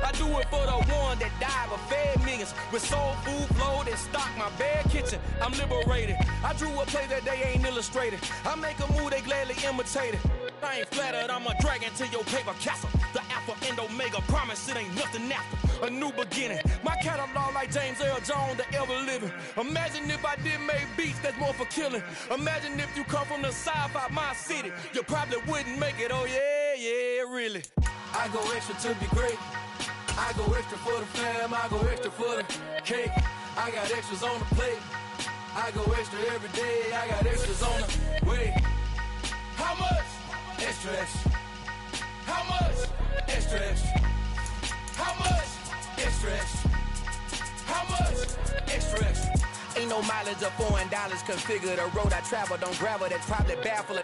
I do it for the one that died but fed millions. With soul food flowed and stocked my bare kitchen. I'm liberated. I drew a play that they ain't illustrated. I make a move they gladly imitate it. I ain't flattered, I'm a dragon to your paper castle. The Alpha and Omega, promise it ain't nothing after. A new beginning. My catalog like James Earl Jones, the ever living. Imagine if I did make beats that's more for killing. Imagine if you come from the sci-fi, my city. You probably wouldn't make it, oh yeah, really. I go extra to be great. I go extra for the fam, I go extra for the cake. I got extras on the plate. I go extra every day, I got extras on the way. How much? Extra, extra. How much? Extra, extra. How much? Extra, extra. How much? Extra, extra. Ain't no mileage of $4 configure the road I travel. Don't gravel, that's probably baffling.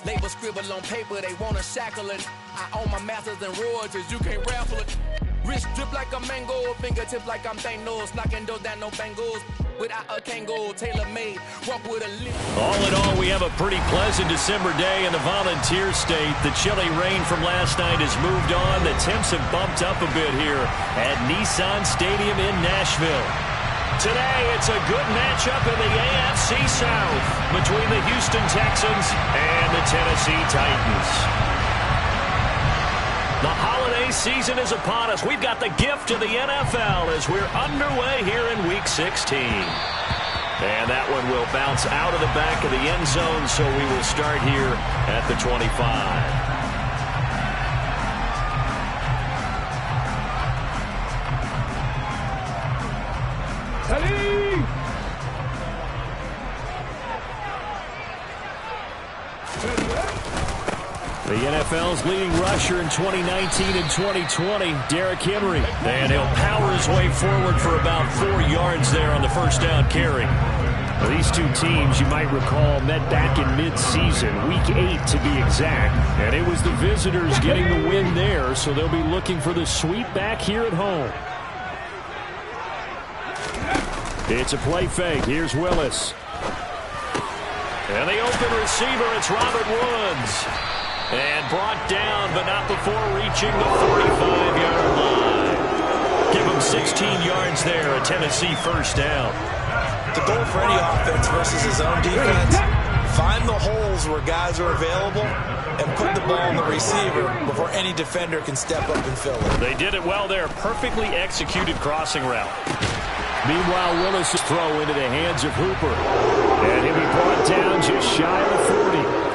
Label scribble on paper, they wanna shackle it. I own my masters and royalties, you can't raffle it. Wrist drip like a mango, fingertips like I'm Thanos. Knocking those down, no bangles. Without a Kangol, tailor-made, walk with a lip. All in all, we have a pretty pleasant December day in the Volunteer State. The chilly rain from last night has moved on. The temps have bumped up a bit here at Nissan Stadium in Nashville. Today, it's a good matchup in the AFC South between the Houston Texans and the Tennessee Titans. The holiday season is upon us. We've got the gift of the NFL as we're underway here in Week 16. And that one will bounce out of the back of the end zone, so we will start here at the 25. The NFL's leading rusher in 2019 and 2020, Derrick Henry. And he'll power his way forward for about 4 yards there on the first down carry. Well, these two teams, you might recall, met back in mid-season, Week 8 to be exact. And it was the visitors getting the win there, so they'll be looking for the sweep back here at home. It's a play fake. Here's Willis. And the open receiver, it's Robert Woods. And brought down, but not before reaching the 45-yard line. Give him 16 yards there, a Tennessee first down. The goal for any offense versus his own defense, find the holes where guys are available and put the ball on the receiver before any defender can step up and fill it. They did it well there. Perfectly executed crossing route. Meanwhile, Willis' throw into the hands of Hooper. And he'll be brought down just shy of 40.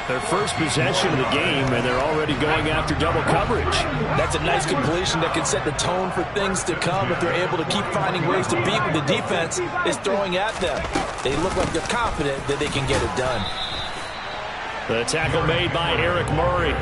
Their first possession of the game, and they're already going after double coverage. That's a nice completion that can set the tone for things to come if they're able to keep finding ways to beat what the defense is throwing at them. They look like they're confident that they can get it done. The tackle made by Eric Murray.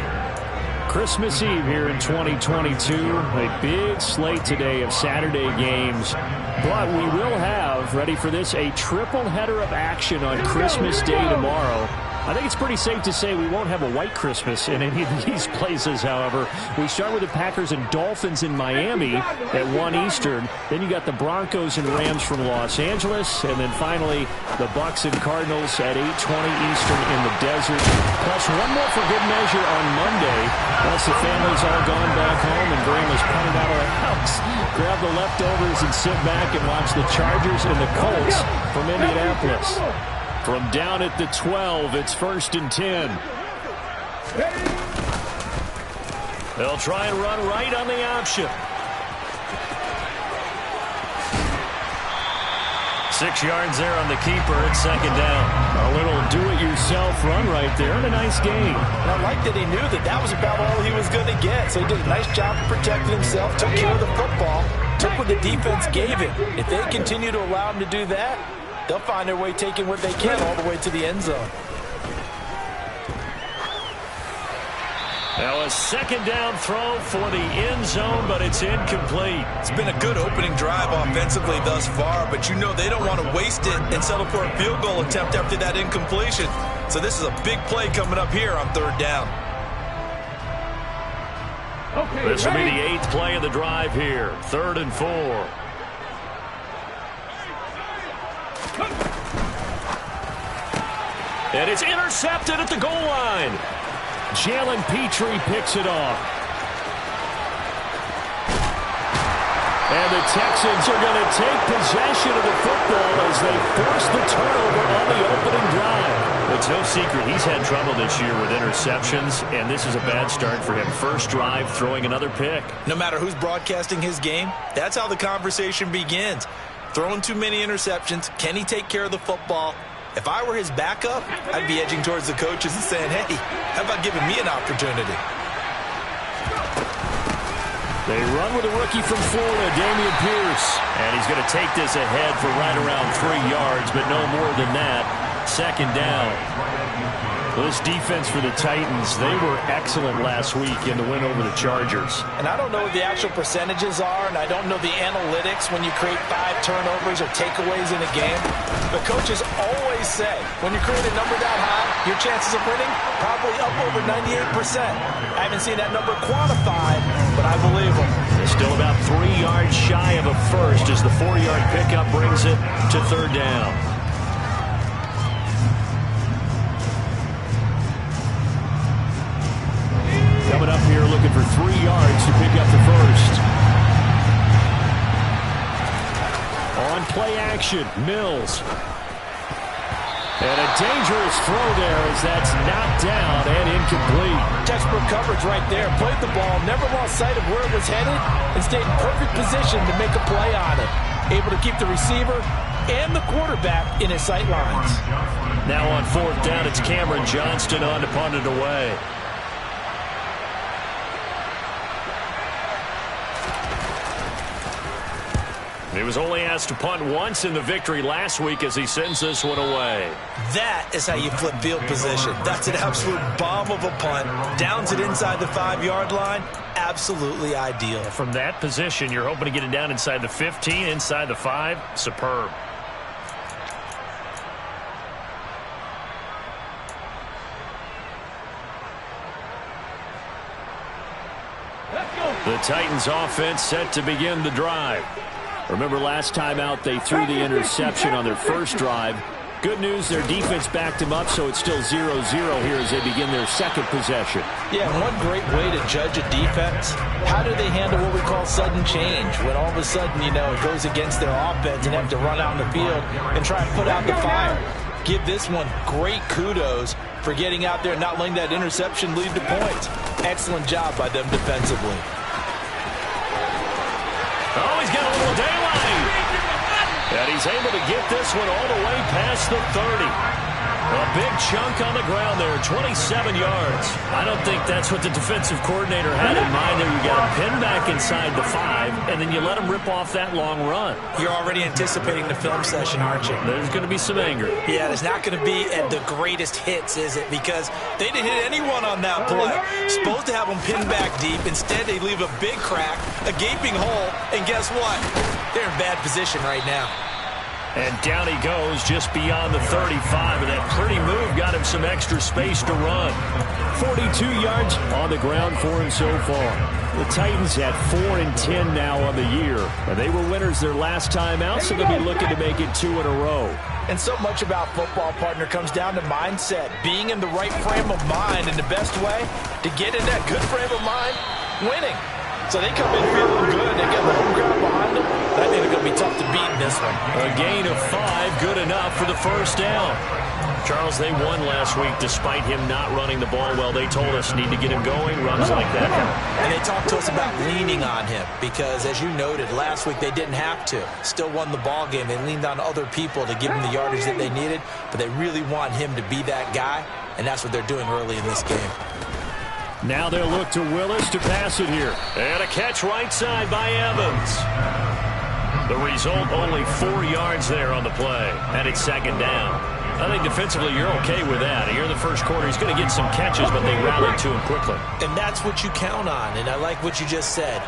Christmas Eve here in 2022. A big slate today of Saturday games. But we will have, ready for this, a triple header of action on Christmas Day tomorrow. I think it's pretty safe to say we won't have a white Christmas in any of these places, however. We start with the Packers and Dolphins in Miami at 1 Eastern. Then you got the Broncos and Rams from Los Angeles. And then finally, the Bucs and Cardinals at 8:20 Eastern in the desert. Plus one more for good measure on Monday. Once the family's all gone back home and Grandma's punted out of the house, grab the leftovers and sit back and watch the Chargers and the Colts from Indianapolis. From down at the 12, it's 1st and 10. They'll try and run right on the option. 6 yards there on the keeper at 2nd down. A little do-it-yourself run right there and a nice gain. I like that he knew that that was about all he was going to get. So he did a nice job of protecting himself, took care of the football, took what the defense gave him. If they continue to allow him to do that, they'll find their way taking what they can all the way to the end zone. Now a 2nd down throw for the end zone, but it's incomplete. It's been a good opening drive offensively thus far, but you know they don't want to waste it and settle for a field goal attempt after that incompletion. So this is a big play coming up here on 3rd down. Okay, this will be the 8th play of the drive here. 3rd and 4. And it's intercepted at the goal line. Jalen Petrie picks it off. And the Texans are going to take possession of the football as they force the turnover on the opening drive. It's no secret he's had trouble this year with interceptions, and this is a bad start for him. First drive, throwing another pick. No matter who's broadcasting his game, that's how the conversation begins. Throwing too many interceptions, can he take care of the football? If I were his backup, I'd be edging towards the coaches and saying, hey, how about giving me an opportunity? They run with a rookie from Florida, Dameon Pierce. And he's going to take this ahead for right around 3 yards, but no more than that. Second down. Well, this defense for the Titans, they were excellent last week in the win over the Chargers. And I don't know what the actual percentages are, and I don't know the analytics when you create 5 turnovers or takeaways in a game. But coaches always say, when you create a number that high, your chances of winning probably up over 98%. I haven't seen that number quantified, but I believe them. They're still about 3 yards shy of a first as the 4-yard pickup brings it to third down. Coming up here looking for 3 yards to pick up the first. On play action, Mills. And a dangerous throw there as that's knocked down and incomplete. Textbook coverage right there. Played the ball, never lost sight of where it was headed, and stayed in perfect position to make a play on it. Able to keep the receiver and the quarterback in his sight lines. Now on fourth down, it's Cameron Johnston on to punt it away. He was only asked to punt once in the victory last week as he sends this one away. That is how you flip field position. That's an absolute bomb of a punt. Downs it inside the 5-yard line. Absolutely ideal. From that position, you're hoping to get it down inside the 15, inside the 5. Superb. The Titans offense set to begin the drive. Remember last time out they threw the interception on their first drive. Good news, their defense backed them up, so it's still 0-0 here as they begin their second possession. Yeah, one great way to judge a defense, how do they handle what we call sudden change? When all of a sudden, you know, it goes against their offense and have to run out in the field and try and put out the fire. Give this one great kudos for getting out there and not letting that interception lead to points. Excellent job by them defensively. Oh, he's got a little daylight. And he's able to get this one all the way past the 30. A big chunk on the ground there, 27 yards. I don't think that's what the defensive coordinator had in mind there. You got him pinned back inside the 5, and then you let him rip off that long run. You're already anticipating the film session, aren't you? There's going to be some anger. Yeah, there's not going to be at the greatest hits, is it? Because they didn't hit anyone on that play. Supposed to have them pinned back deep. Instead, they leave a big crack, a gaping hole, and guess what? They're in bad position right now. And down he goes just beyond the 35, and that pretty move got him some extra space to run. 42 yards on the ground for him so far. The Titans at 4-10 now on the year, and they were winners their last time out, so they'll be looking to make it 2 in a row. And so much about football, partner, comes down to mindset, being in the right frame of mind, and the best way to get in that good frame of mind, winning. So they come in feeling good. They get the home crowd behind them. I think they're going to be tough to beat in this one. A gain of 5, good enough for the first down. Charles, they won last week despite him not running the ball well. They told us need to get him going. Runs like that. And they talked to us about leaning on him because, as you noted, last week they didn't have to. Still won the ball game. They leaned on other people to give them the yardage that they needed, but they really want him to be that guy, and that's what they're doing early in this game. Now they'll look to Willis to pass it here. And a catch right side by Evans. The result, only 4 yards there on the play. And it's second down. I think defensively you're okay with that. Here in the first quarter, he's going to get some catches, but they rallied to him quickly. And that's what you count on, and I like what you just said.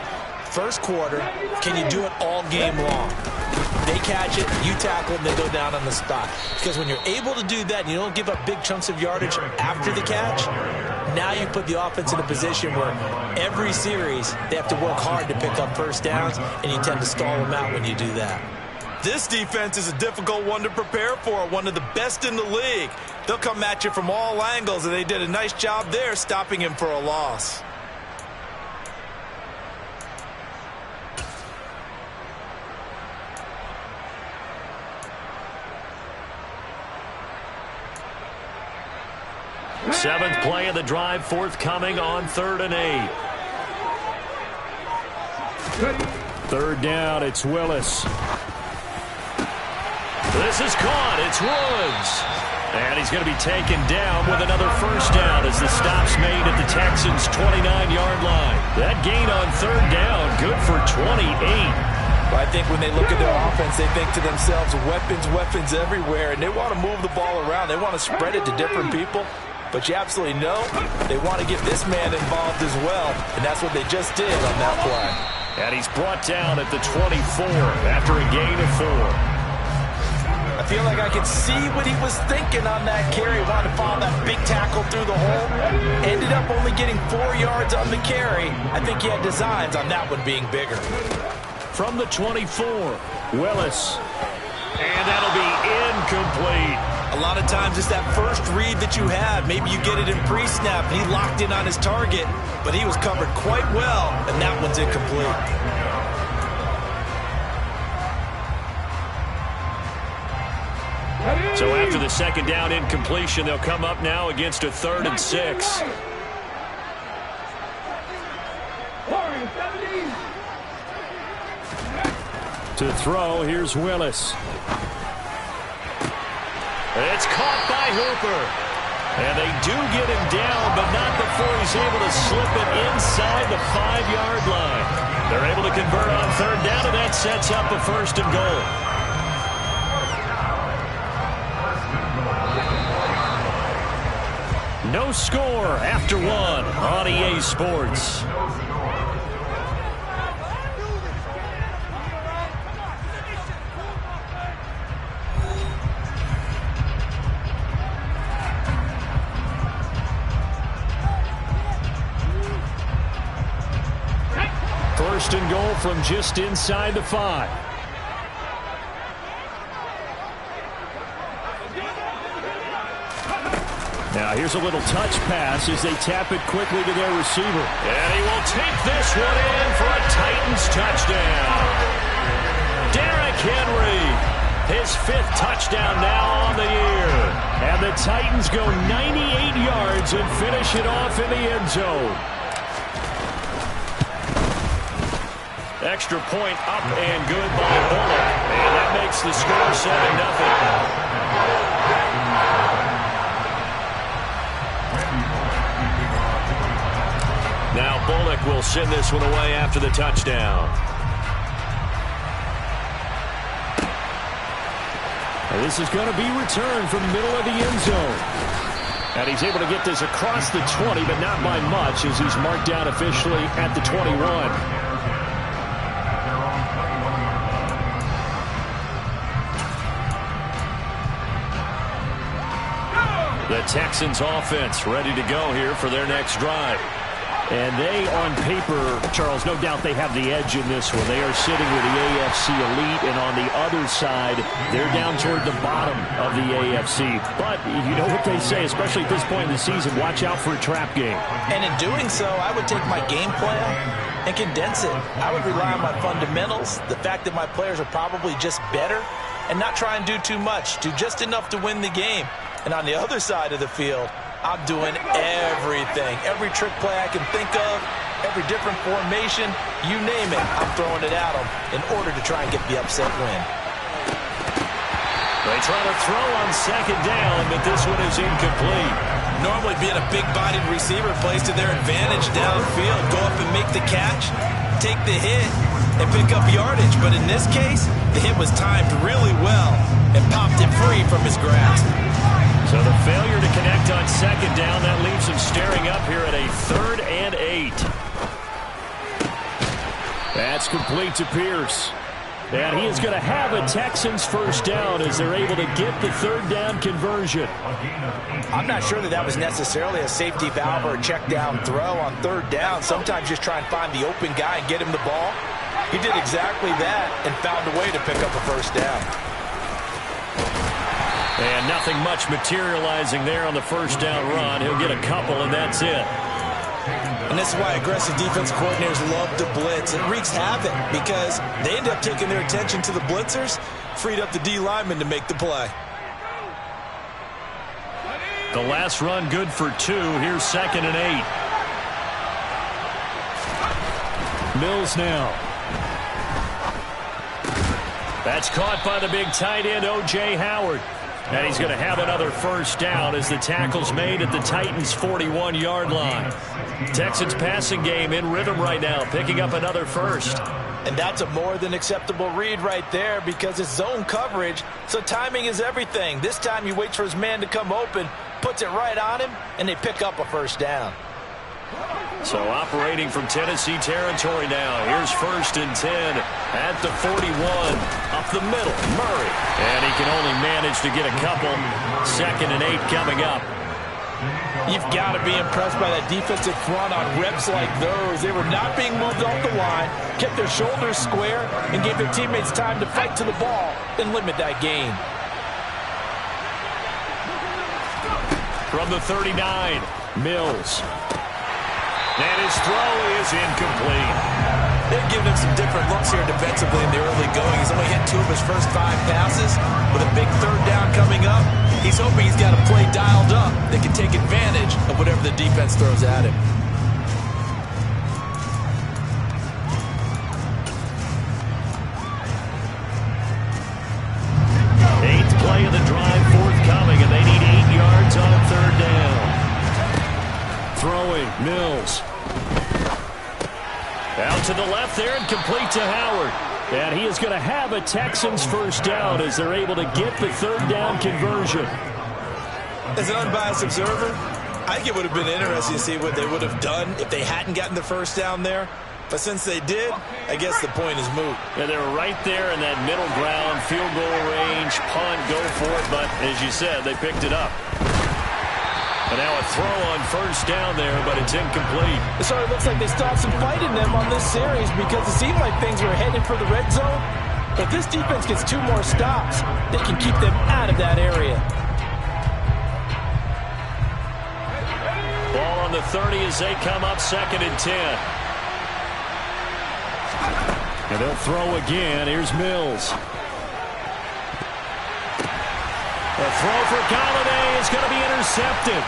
First quarter, can you do it all game long? They catch it, you tackle it, and they go down on the spot. Because when you're able to do that and you don't give up big chunks of yardage after the catch, now you put the offense in a position where every series they have to work hard to pick up first downs, and you tend to stall them out when you do that. This defense is a difficult one to prepare for, one of the best in the league. They'll come at you from all angles, and they did a nice job there stopping him for a loss. Seventh play of the drive forthcoming on 3rd and 8. Third down, it's Willis. This is caught. It's Woods. And he's going to be taken down with another first down as the stop's made at the Texans' 29-yard line. That gain on 3rd down, good for 28. I think when they look at their offense, they think to themselves, weapons everywhere, and they want to move the ball around. They want to spread it to different people. But you absolutely know they want to get this man involved as well, and that's what they just did on that play. And he's brought down at the 24 after a gain of 4. I feel like I could see what he was thinking on that carry. Wanted to follow that big tackle through the hole. Ended up only getting 4 yards on the carry. I think he had designs on that one being bigger. From the 24, Willis. And that'll be incomplete. A lot of times it's that first read that you have. Maybe you get it in pre-snap, and he locked in on his target, but he was covered quite well, and that one's incomplete. So after the second down incompletion, they'll come up now against a 3rd and 6. To throw, here's Willis. It's caught by Hooper. And they do get him down, but not before he's able to slip it inside the 5-yard line. They're able to convert on 3rd down, and that sets up a 1st and goal. No score after 1 on EA Sports. First and goal from just inside the 5. Now here's a little touch pass as they tap it quickly to their receiver. And he will take this one in for a Titans touchdown. Derrick Henry, his 5th touchdown now on the year. And the Titans go 98 yards and finish it off in the end zone. Extra point up and good by Bullock. And that makes the score 7-0. Now Bullock will send this one away after the touchdown. And this is going to be returned from the middle of the end zone. And he's able to get this across the 20, but not by much as he's marked down officially at the 21. The Texans offense ready to go here for their next drive. And they, on paper, Charles, no doubt they have the edge in this one. They are sitting with the AFC elite, and on the other side, they're down toward the bottom of the AFC. But you know what they say, especially at this point in the season, watch out for a trap game. And in doing so, I would take my game plan and condense it. I would rely on my fundamentals, the fact that my players are probably just better, and not try and do too much, do just enough to win the game. And on the other side of the field, I'm doing everything. Every trick play I can think of, every different formation, you name it, I'm throwing it at them in order to try and get the upset win. They try to throw on 2nd down, but this one is incomplete. Normally being a big-bodied receiver plays to their advantage downfield. Go up and make the catch, take the hit, and pick up yardage. But in this case, the hit was timed really well and popped it free from his grasp. So the failure to connect on 2nd down, that leaves him staring up here at a 3rd and 8. That's complete to Pierce. And he is going to have a Texans first down as they're able to get the 3rd down conversion. I'm not sure that was necessarily a safety valve or a check down throw on 3rd down. Sometimes just try and find the open guy and get him the ball. He did exactly that and found a way to pick up a first down. And nothing much materializing there on the first down run. He'll get a couple, and that's it. And this is why aggressive defense coordinators love to blitz. It wreaks havoc because they end up taking their attention to the blitzers, freed up the D lineman to make the play. The last run good for 2. Here's 2nd and 8. Mills now. That's caught by the big tight end, O.J. Howard. And he's going to have another first down as the tackle's made at the Titans' 41-yard line. Texans passing game in rhythm right now, picking up another first. And that's a more than acceptable read right there because it's zone coverage, so timing is everything. This time he waits for his man to come open, puts it right on him, and they pick up a first down. So operating from Tennessee territory now. Here's 1st and 10 at the 41. Up the middle, Murray. And he can only manage to get a couple. 2nd and 8 coming up. You've got to be impressed by that defensive front on reps like those. They were not being moved off the line, kept their shoulders square, and gave their teammates time to fight to the ball and limit that gain. From the 39, Mills. And his throw is incomplete. They're giving him some different looks here defensively in the early going. He's only hit 2 of his first 5 passes. With a big 3rd down coming up, he's hoping he's got a play dialed up that can take advantage of whatever the defense throws at him. Eighth play of the drive forthcoming, and they need 8 yards on 3rd down. Throwing, Mills. Out to the left there and complete to Howard. And he is going to have a Texans first down as they're able to get the 3rd down conversion. As an unbiased observer, I think it would have been interesting to see what they would have done if they hadn't gotten the first down there. But since they did, I guess the point is moot. Yeah, they were right there in that middle ground, field goal range, punt, go for it. But as you said, they picked it up. And now a throw on first down there, but it's incomplete. It sort of looks like they still have some fight in them on this series because it seemed like things were headed for the red zone. But if this defense gets 2 more stops, they can keep them out of that area. Ball on the 30 as they come up 2nd and 10. And they'll throw again. Here's Mills. A throw for Golladay is going to be intercepted.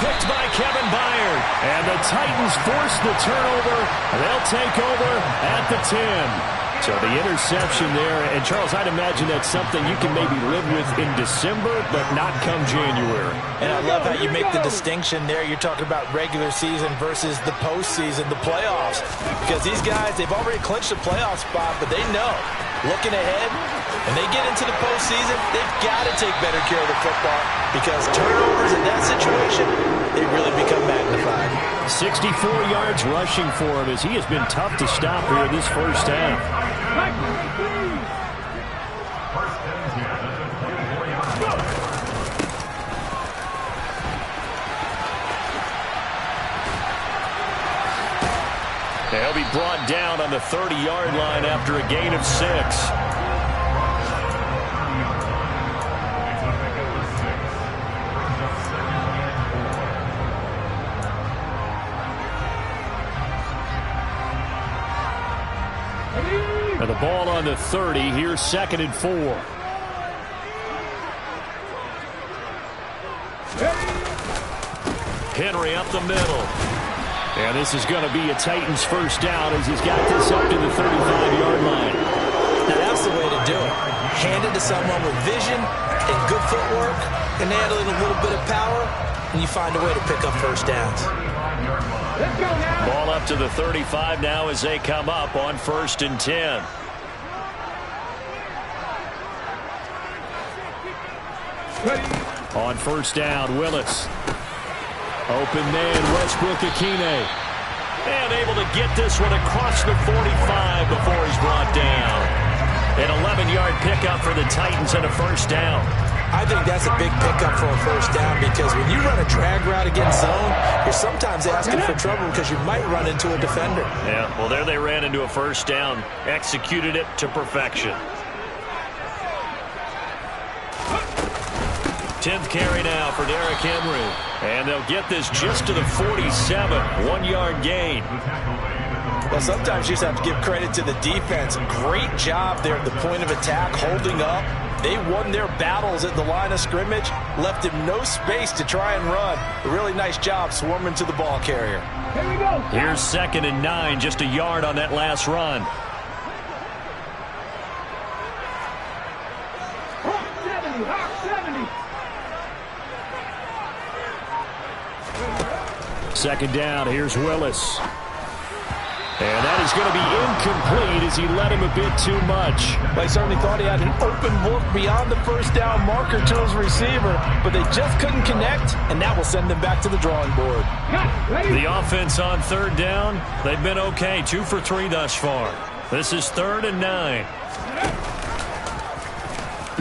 Picked by Kevin Byard. And the Titans force the turnover. They'll take over at the 10. So the interception there. And, Charles, I'd imagine that's something you can maybe live with in December, but not come January. And I love how you make the distinction there. You're talking about regular season versus the postseason, the playoffs. Because these guys, they've already clinched a playoff spot, but they know, looking ahead, when they get into the postseason, they've got to take better care of the football because turnovers in that situation, they really become magnified. 64 yards rushing for him as he has been tough to stop here this first half. They'll be brought down on the 30-yard line after a gain of 6. And the ball on the 30. Here's 2nd and 4. Henry up the middle. And this is going to be a Titans first down as he's got this up to the 35-yard line. Now that's the way to do it. Hand it to someone with vision and good footwork and add a little bit of power, and you find a way to pick up first downs. Ball up to the 35 now as they come up on 1st and 10. On first down, Willis. Open man, Westbrook-Ikhine. And able to get this one across the 45 before he's brought down. An 11-yard pickup for the Titans and a first down. I think that's a big pickup for a first down because when you run a drag route against zone, you're sometimes asking for trouble because you might run into a defender. Yeah, well, there they ran into a first down. Executed it to perfection. 10th carry now for Derrick Henry. And they'll get this just to the 47. 1-yard gain. Well, sometimes you just have to give credit to the defense. Great job there at the point of attack, holding up, They won their battles at the line of scrimmage, left him no space to try and run. A really nice job swarming to the ball carrier. Here we go. Here's 2nd and 9, just a yard on that last run. Hawk 70. 2nd down, here's Willis. And that is going to be incomplete as he led him a bit too much. Well, he certainly thought he had an open look beyond the first down marker to his receiver, but they just couldn't connect, and that will send them back to the drawing board. The offense on 3rd down, they've been okay, 2 for 3 thus far. This is 3rd and 9.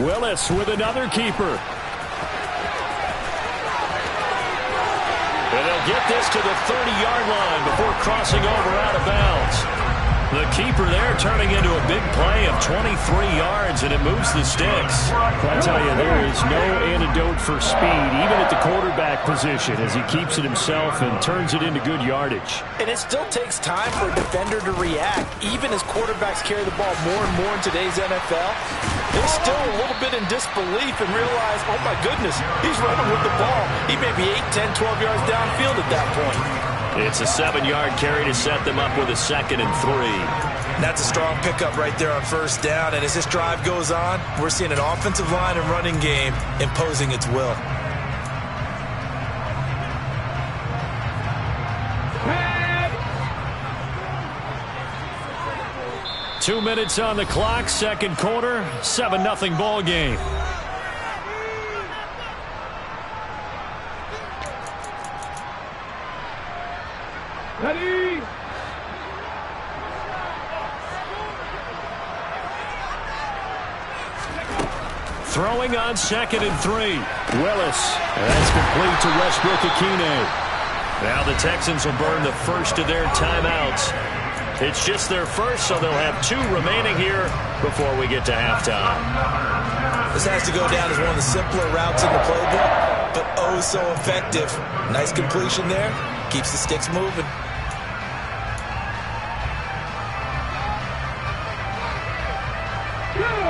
Willis with another keeper. And they'll get this to the 30-yard line before crossing over out of bounds. The keeper there turning into a big play of 23 yards, and it moves the sticks. I tell you, there is no antidote for speed, even at the quarterback position, as he keeps it himself and turns it into good yardage. And it still takes time for a defender to react, even as quarterbacks carry the ball more and more in today's NFL. They're still a little bit in disbelief and realize, oh my goodness, he's running with the ball. He may be 8, 10, 12 yards downfield at that point. It's a 7-yard carry to set them up with a 2nd and 3. That's a strong pickup right there on 1st down, and as this drive goes on, we're seeing an offensive line and running game imposing its will. Head. 2 minutes on the clock, 2nd quarter, 7-0 ball game. Ready. Throwing on 2nd and 3. Willis, and that's complete to Westbrook-Ikhine. Now the Texans will burn the first of their timeouts. It's just their first, so they'll have 2 remaining here before we get to halftime. This has to go down as one of the simpler routes in the playbook, but oh so effective. Nice completion there. Keeps the sticks moving.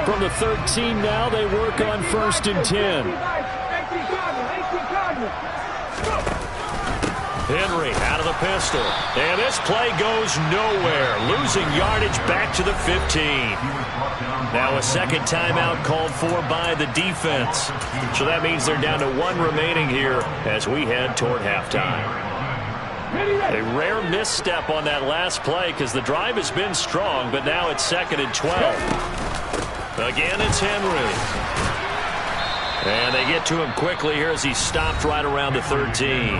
From the 13 now, they work on 1st and 10. Henry out of the pistol. And this play goes nowhere. Losing yardage back to the 15. Now a 2nd timeout called for by the defense. So that means they're down to 1 remaining here as we head toward halftime. A rare misstep on that last play because the drive has been strong, but now it's 2nd and 12. Again, it's Henry. And they get to him quickly here as he stopped right around the 13.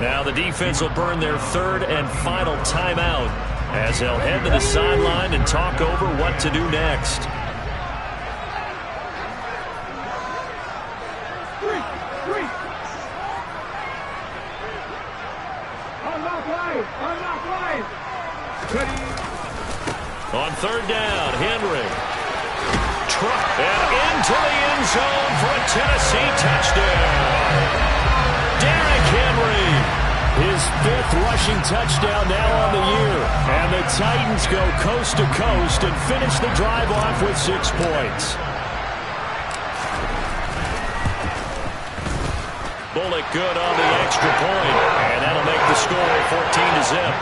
Now the defense will burn their 3rd and final timeout as they'll head to the sideline and talk over what to do next. On 3rd down, Henry. And into the end zone for a Tennessee touchdown. Derrick Henry. His 5th rushing touchdown now on the year. And the Titans go coast to coast and finish the drive off with 6 points. Bullock good on the extra point. And that'll make the score 14-0.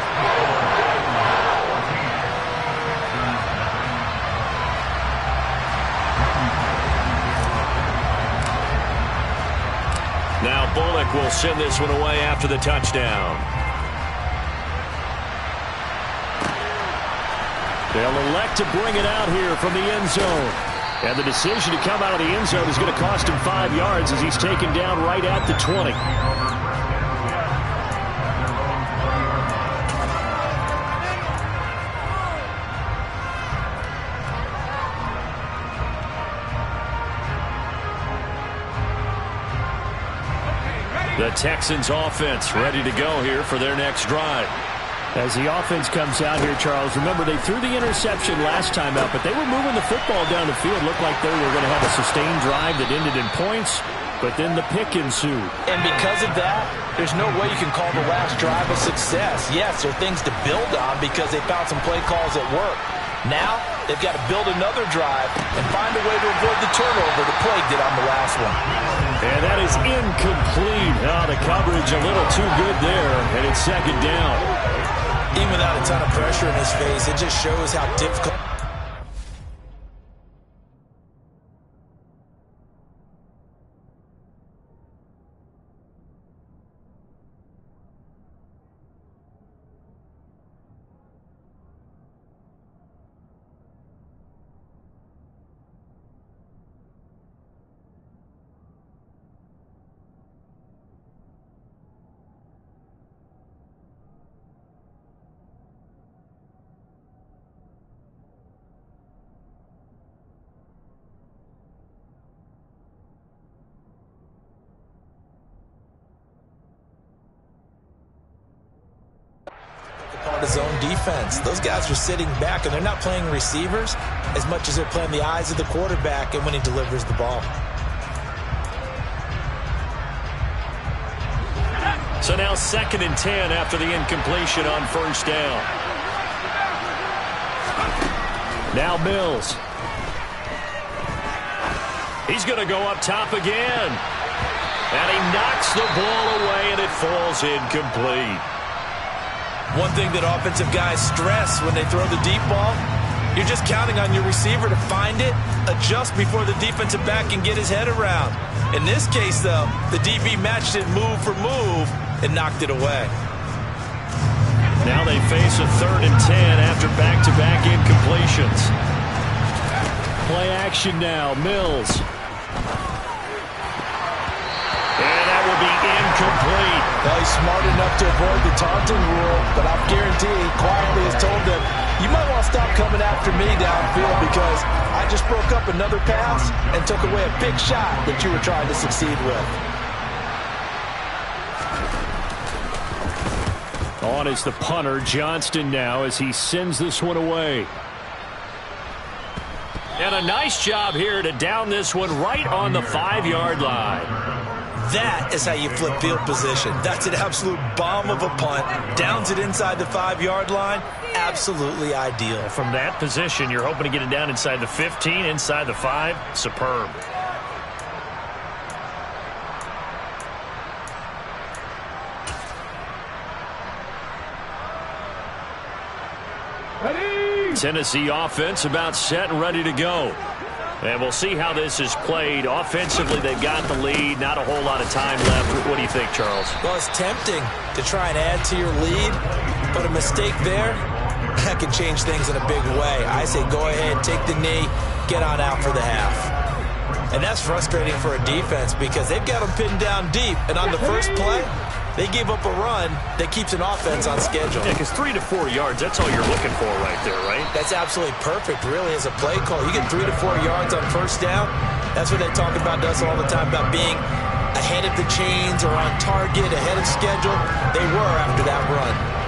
Now Bullock will send this one away after the touchdown. They'll elect to bring it out here from the end zone. And the decision to come out of the end zone is going to cost him 5 yards as he's taken down right at the 20. The Texans offense ready to go here for their next drive. As the offense comes out here, Charles, remember they threw the interception last time out, but they were moving the football down the field. Looked like they were going to have a sustained drive that ended in points, but then the pick ensued. And because of that, there's no way you can call the last drive a success. Yes, there are things to build on because they found some play calls that work. Now, they've got to build another drive and find a way to avoid the turnover that plagued it on the last one. And that is incomplete. Oh, the coverage a little too good there, and it's second down. Even without a ton of pressure in his face, it just shows how difficult. His own defense. Those guys are sitting back, and they're not playing receivers as much as they're playing the eyes of the quarterback and when he delivers the ball. So now 2nd and 10 after the incompletion on first down. Now Mills. He's going to go up top again. And he knocks the ball away, and it falls incomplete. One thing that offensive guys stress when they throw the deep ball, you're just counting on your receiver to find it, adjust before the defensive back can get his head around. In this case, though, the DB matched it move for move and knocked it away. Now they face a 3rd and 10 after back-to-back incompletions. Play action now, Mills. And that will be incomplete. Well, he's smart enough to avoid the taunting rule, but I guarantee he quietly has told them, you might want to stop coming after me downfield because I just broke up another pass and took away a big shot that you were trying to succeed with. On is the punter, Johnston, now as he sends this one away. And a nice job here to down this one right on the 5-yard line. That is how you flip field position. That's an absolute bomb of a punt. Downs it inside the 5-yard line. Absolutely ideal. From that position, you're hoping to get it down inside the 15, inside the 5. Superb. Tennessee offense about set and ready to go. And we'll see how this is played. Offensively, they've got the lead. Not a whole lot of time left. What do you think, Charles? Well, it's tempting to try and add to your lead, but a mistake there, that can change things in a big way. I say go ahead, take the knee, get on out for the half. And that's frustrating for a defense because they've got them pinned down deep. And on the first play, they give up a run that keeps an offense on schedule. Yeah, because 3 to 4 yards, that's all you're looking for right there, right? That's absolutely perfect, really, as a play call. You get 3 to 4 yards on first down. That's what they talk about to us all the time, about being ahead of the chains or on target, ahead of schedule. They were after that run.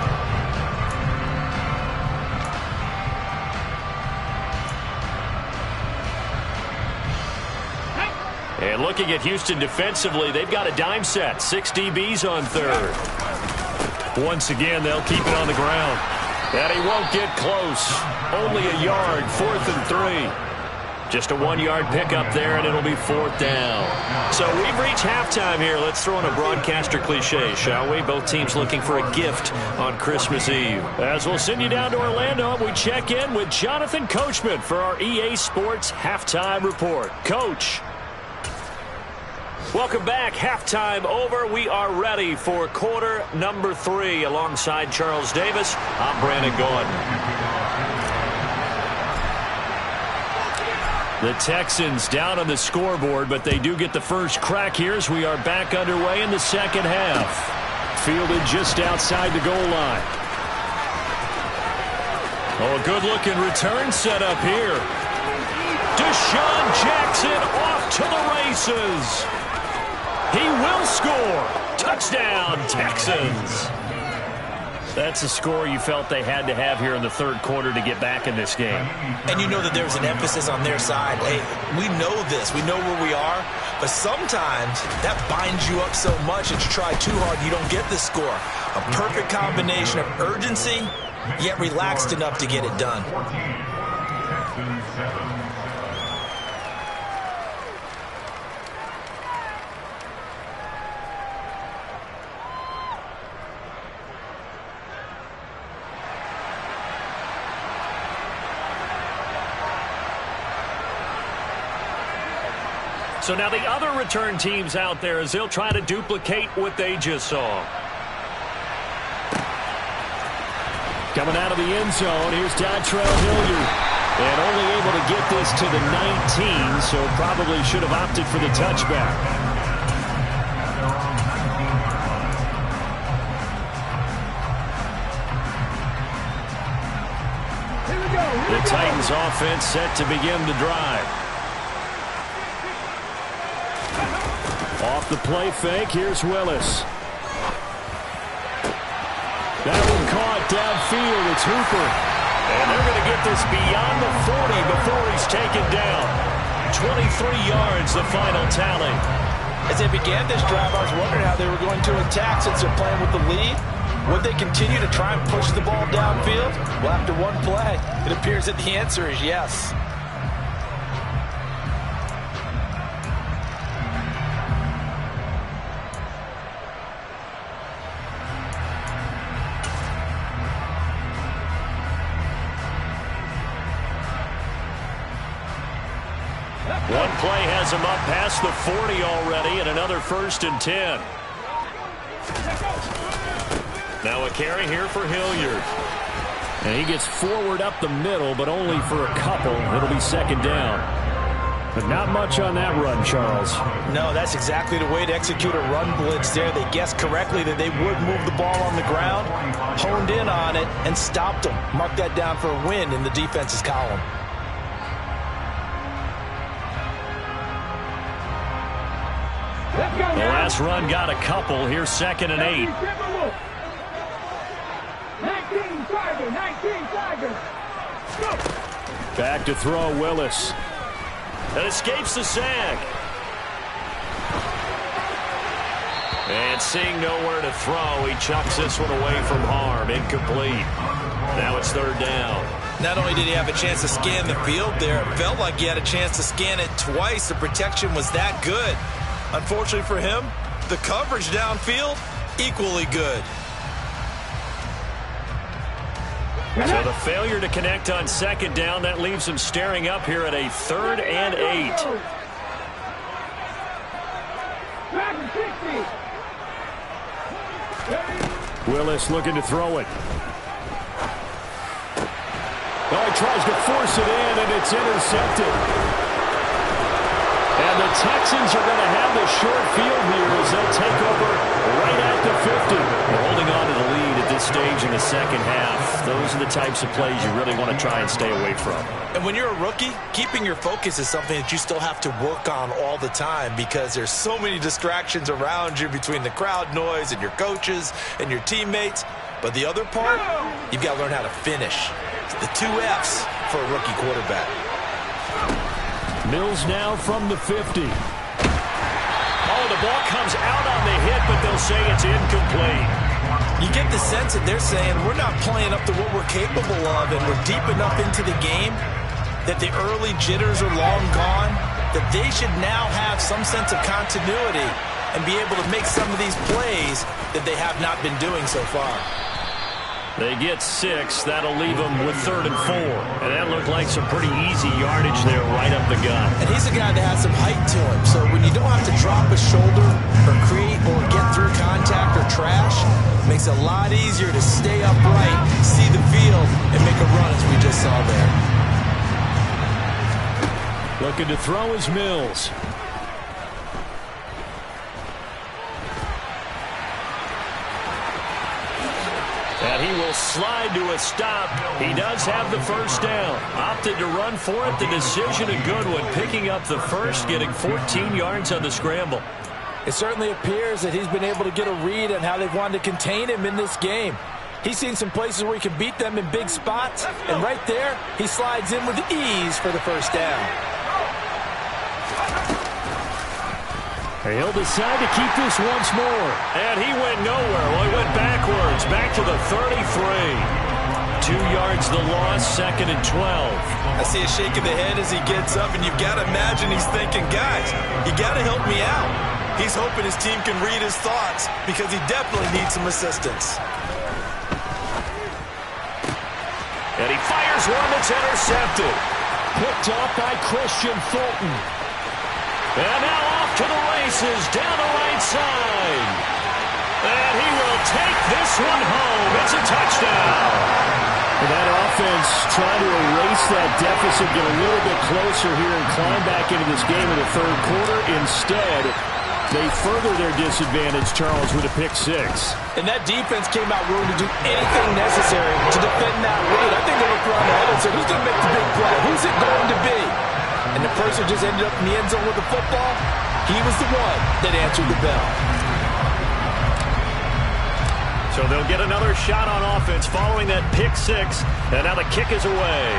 And looking at Houston defensively, they've got a dime set. 6 DBs on third. Once again, they'll keep it on the ground. And he won't get close. Only a yard, 4th and 3. Just a 1-yard pickup there, and it'll be 4th down. So we've reached halftime here. Let's throw in a broadcaster cliche, shall we? Both teams looking for a gift on Christmas Eve. As we'll send you down to Orlando, we check in with Jonathan Coachman for our EA Sports Halftime Report. Coach. Welcome back. Halftime over. We are ready for quarter number 3. Alongside Charles Davis, I'm Brandon Gaudin. The Texans down on the scoreboard, but they do get the first crack here as we are back underway in the second half. Fielded just outside the goal line. Oh, a good-looking return set up here. Deshaun Jackson off to the races. He will score. Touchdown, Texans. That's a score you felt they had to have here in the third quarter to get back in this game. And you know that there's an emphasis on their side. Hey, we know this. We know where we are. But sometimes that binds you up so much that you try too hard, you don't get the score. A perfect combination of urgency, yet relaxed enough to get it done. So now the other return teams out there as they'll try to duplicate what they just saw. Coming out of the end zone, here's Dontrell Hilliard. And only able to get this to the 19, so probably should have opted for the touchback. The Titans offense set to begin the drive. Off the play fake, here's Willis. That one caught downfield. It's Hooper. And they're going to get this beyond the 40 before he's taken down. 23 yards, the final tally. As they began this drive, I was wondering how they were going to attack since they're playing with the lead. Would they continue to try and push the ball downfield? Well, after one play, it appears that the answer is yes. One play has him up past the 40 already, and another 1st and 10. Now a carry here for Hilliard. And he gets forward up the middle, but only for a couple. It'll be 2nd down. But not much on that run, Charles. No, that's exactly the way to execute a run blitz there. They guessed correctly that they would move the ball on the ground, honed in on it, and stopped them. Mark that down for a win in the defense's column. The last run got a couple. Here's 2nd and 8. 19 Tiger. Back to throw, Willis. That escapes the sack. And seeing nowhere to throw, he chucks this one away from harm. Incomplete. Now it's 3rd down. Not only did he have a chance to scan the field there, it felt like he had a chance to scan it twice. The protection was that good. Unfortunately for him, the coverage downfield, equally good. So the failure to connect on 2nd down, that leaves him staring up here at a 3rd and 8. Willis looking to throw it. Oh, he tries to force it in, and it's intercepted. And the Texans are going to have the short field here as they'll take over right at the 50. They're holding on to the lead at this stage in the 2nd half. Those are the types of plays you really want to try and stay away from. And when you're a rookie, keeping your focus is something that you still have to work on all the time because there's so many distractions around you between the crowd noise and your coaches and your teammates. But the other part, you've got to learn how to finish. It's the 2 F's for a rookie quarterback. Mills now from the 50. Oh, the ball comes out on the hit, but they'll say it's incomplete. You get the sense that they're saying we're not playing up to what we're capable of, and we're deep enough into the game that the early jitters are long gone, that they should now have some sense of continuity and be able to make some of these plays that they have not been doing so far. They get 6. That'll leave them with 3rd and 4. And that looked like some pretty easy yardage there right up the gut. And he's a guy that has some height to him. So when you don't have to drop a shoulder or create or get through contact or trash, it makes it a lot easier to stay upright, see the field, and make a run as we just saw there. Looking to throw is Mills. And he will slide to a stop. He does have the 1st down. Opted to run for it. The decision a good one. Picking up the 1st, getting 14 yards on the scramble. It certainly appears that he's been able to get a read on how they've wanted to contain him in this game. He's seen some places where he can beat them in big spots. And right there, he slides in with ease for the 1st down. He'll decide to keep this once more. And he went nowhere. Well, he went backwards, back to the 33. 2 yards the loss, 2nd and 12. I see a shake of the head as he gets up, and you've got to imagine he's thinking, guys, you got to help me out. He's hoping his team can read his thoughts because he definitely needs some assistance. And he fires one that's intercepted. Picked off by Christian Fulton. And now off to the races down the right side. And he will take this one home. It's a touchdown. And that offense trying to erase that deficit, get a little bit closer here and climb back into this game in the third quarter. Instead, they further their disadvantage, Charles, with a pick six. And that defense came out willing to do anything necessary to defend that lead. I think they looked around the head and said, who's going to make the big play? Who's it going to be? And the person who just ended up in the end zone with the football, he was the one that answered the bell. So they'll get another shot on offense following that pick six. And now the kick is away.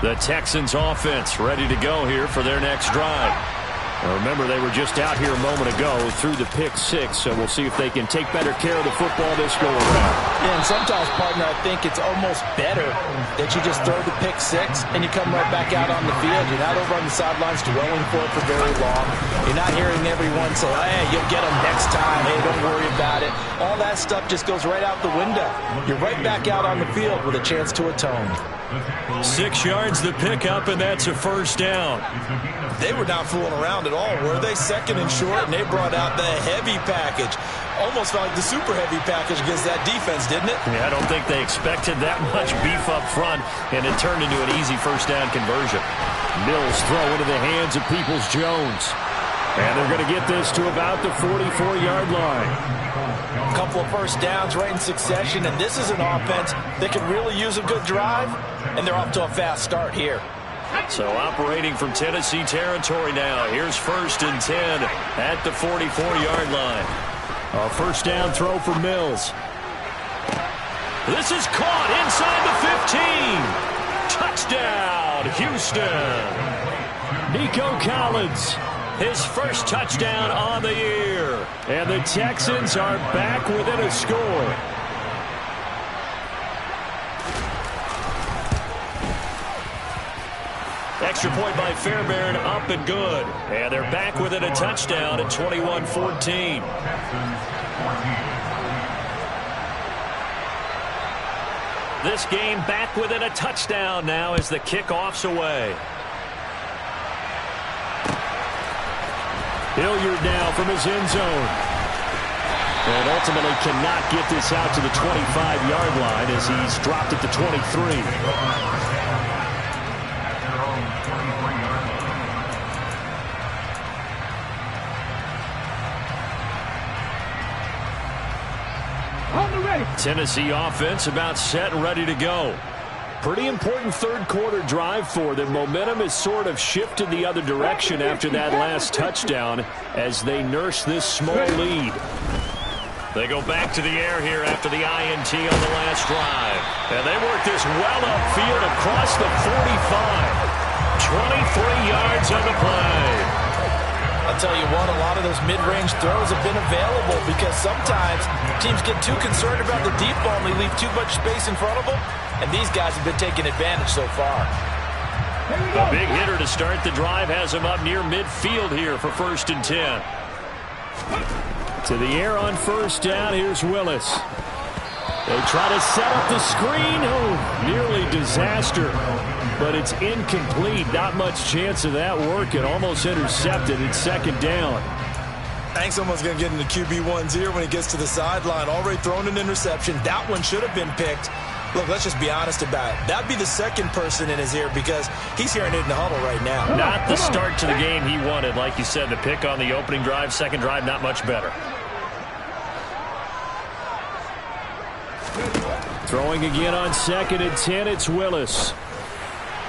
The Texans offense ready to go here for their next drive. Now remember, they were just out here a moment ago through the pick six, so we'll see if they can take better care of the football this go around. Yeah, and sometimes, partner, I think it's almost better that you just throw the pick six and you come right back out on the field. You're not over on the sidelines dwelling for it for very long. You're not hearing everyone say, hey, you'll get them next time. Hey, don't worry about it. All that stuff just goes right out the window. You're right back out on the field with a chance to atone. 6 yards the pickup, and that's a first down. They were not fooling around at all, were they? 2nd and short, and they brought out the heavy package. Almost felt like the super heavy package against that defense, didn't it? Yeah, I don't think they expected that much beef up front, and it turned into an easy first down conversion. Mills throw into the hands of Peoples-Jones. And they're going to get this to about the 44-yard line. A couple of first downs right in succession, and this is an offense that could really use a good drive, and they're off to a fast start here. So operating from Tennessee territory now. Here's 1st and 10 at the 44-yard line. A first down throw for Mills. This is caught inside the 15. Touchdown, Houston. Nico Collins. His first touchdown on the year. And the Texans are back within a score. Extra point by Fairbairn, up and good. And they're back within a touchdown at 21-14. This game back within a touchdown now as the kickoff's away. Hilliard now from his end zone. And ultimately cannot get this out to the 25-yard line as he's dropped at the 23. Tennessee offense about set and ready to go. Pretty important third quarter drive for them. Momentum has sort of shifted the other direction after that last touchdown as they nurse this small lead. They go back to the air here after the INT on the last drive. And they work this well upfield across the 45. 23 yards on the play. I'll tell you what, a lot of those mid-range throws have been available because sometimes teams get too concerned about the deep ball and they leave too much space in front of them, and these guys have been taking advantage so far. A big hitter to start the drive has him up near midfield here for 1st and 10. To the air on first down, here's Willis. They try to set up the screen. Oh, nearly disaster. But it's incomplete. Not much chance of that working. Almost intercepted. It's 2nd down. Hank's almost going to get into QB1's ear when he gets to the sideline. Already thrown an interception. That one should have been picked. Look, let's just be honest about it. That'd be the second person in his ear because he's hearing it in the huddle right now. Not the start to the game he wanted. Like you said, the pick on the opening drive, second drive, not much better. Throwing again on 2nd and 10, it's Willis.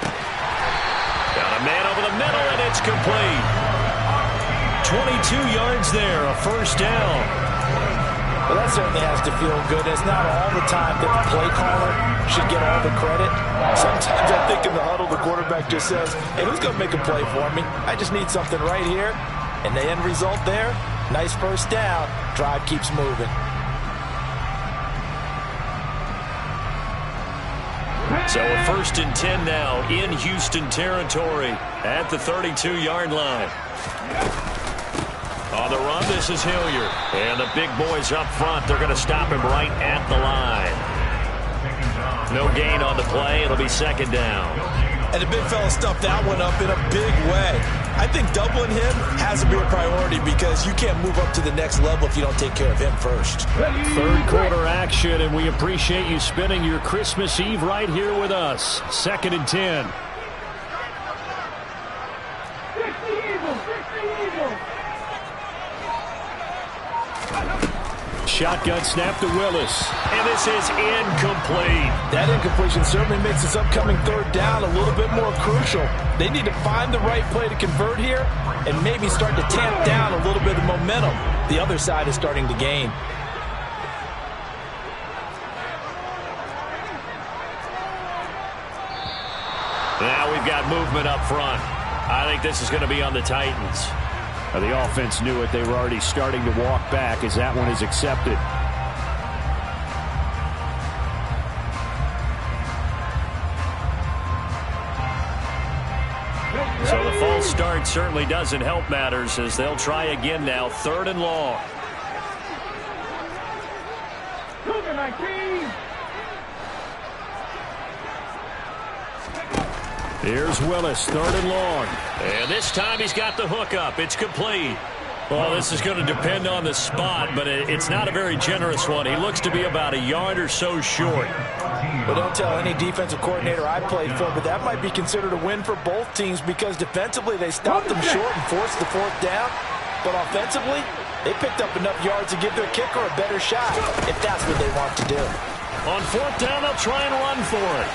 Got a man over the middle, and it's complete. 22 yards there, a first down. Well, that certainly has to feel good. It's not all the time that the play caller should get all the credit. Sometimes I think in the huddle, the quarterback just says, hey, who's going to make a play for me? I just need something right here. And the end result there, nice first down. Drive keeps moving. So a 1st and 10 now in Houston territory at the 32-yard line. On the run, this is Hilliard. And the big boys up front, they're going to stop him right at the line. No gain on the play. It'll be 2nd down. And the big fella stuffed that one up in a big way. I think doubling him has to be a priority because you can't move up to the next level if you don't take care of him first. 3rd quarter action, and we appreciate you spending your Christmas Eve right here with us. 2nd and 10. Shotgun snap to Willis. And this is incomplete. That incompletion certainly makes this upcoming 3rd down a little bit more crucial. They need to find the right play to convert here and maybe start to tamp down a little bit of momentum the other side is starting to gain. Now we've got movement up front. I think this is going to be on the Titans. The offense knew it. They were already starting to walk back as that one is accepted. So the false start certainly doesn't help matters as they'll try again now. 3rd and long. Here's Willis, 3rd and long. And this time he's got the hook up. It's complete. Well, this is going to depend on the spot, but it's not a very generous one. He looks to be about a yard or so short. Well, don't tell any defensive coordinator I played for, but that might be considered a win for both teams because defensively they stopped them short and forced the 4th down. But offensively, they picked up enough yards to give their kicker a better shot if that's what they want to do. On 4th down, they'll try and run for it.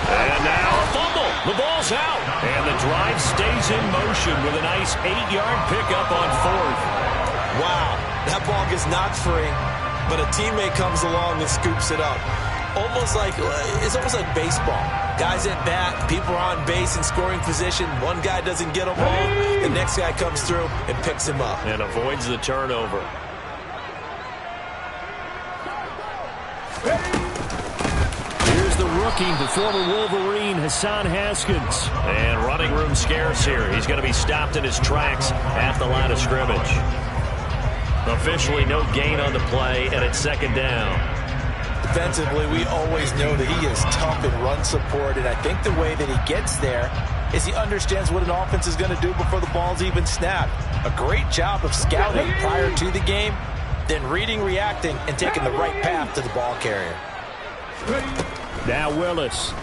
And now a fumble. The ball's out. And the drive stays in motion with a nice 8-yard pickup on 4th. Wow, that ball gets knocked free, but a teammate comes along and scoops it up. It's almost like baseball. Guys at bat, people are on base in scoring position. One guy doesn't get them home. The next guy comes through and picks him up. And avoids the turnover. Here's the rookie, the former Wolverine, Hassan Haskins. And running room scarce here. He's going to be stopped in his tracks at the line of scrimmage. Officially no gain on the play, and it's 2nd down. Defensively, we always know that he is tough in run support, and I think the way that he gets there is he understands what an offense is going to do before the ball's even snapped. A great job of scouting prior to the game, then reading, reacting, and taking the right path to the ball carrier. Now Willis.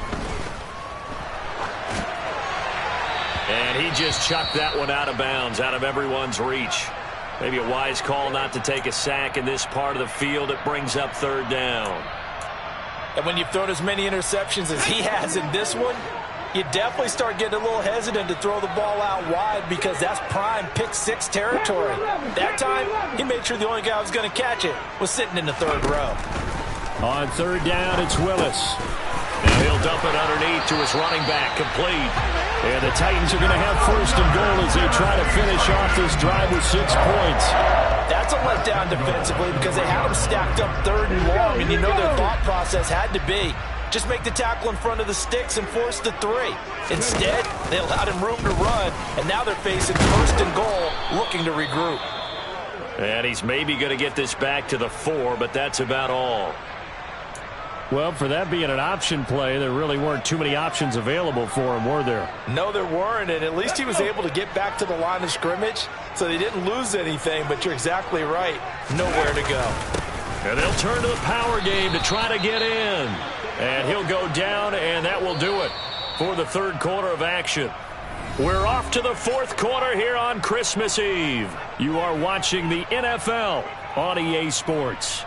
And he just chucked that one out of bounds, out of everyone's reach. Maybe a wise call not to take a sack in this part of the field. It brings up 3rd down. And when you've thrown as many interceptions as he has in this one, you definitely start getting a little hesitant to throw the ball out wide because that's prime pick-6 territory. That time, he made sure the only guy who was going to catch it was sitting in the 3rd row. On 3rd down, it's Willis. Now he'll dump it underneath to his running back, complete. And the Titans are going to have 1st and goal as they try to finish off this drive with 6 points. That's a letdown defensively because they had them stacked up 3rd and long, and you know their thought process had to be just make the tackle in front of the sticks and force the 3. Instead, they allowed him room to run, and now they're facing 1st and goal, looking to regroup. And he's maybe going to get this back to the 4, but that's about all. Well, for that being an option play, there really weren't too many options available for him, were there? No, there weren't, and at least he was able to get back to the line of scrimmage, so they didn't lose anything, but you're exactly right. Nowhere to go. And they'll turn to the power game to try to get in. And he'll go down, and that will do it for the 3rd quarter of action. We're off to the 4th quarter here on Christmas Eve. You are watching the NFL on EA Sports.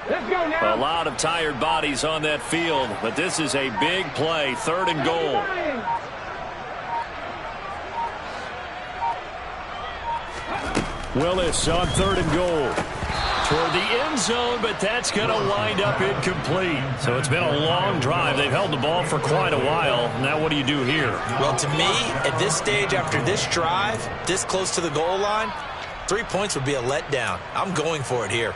Let's go now. A lot of tired bodies on that field, but this is a big play, 3rd and goal. Willis on 3rd and goal. Toward the end zone, but that's going to wind up incomplete. So it's been a long drive. They've held the ball for quite a while. Now what do you do here? Well, to me, at this stage after this drive, this close to the goal line, 3 points would be a letdown. I'm going for it here.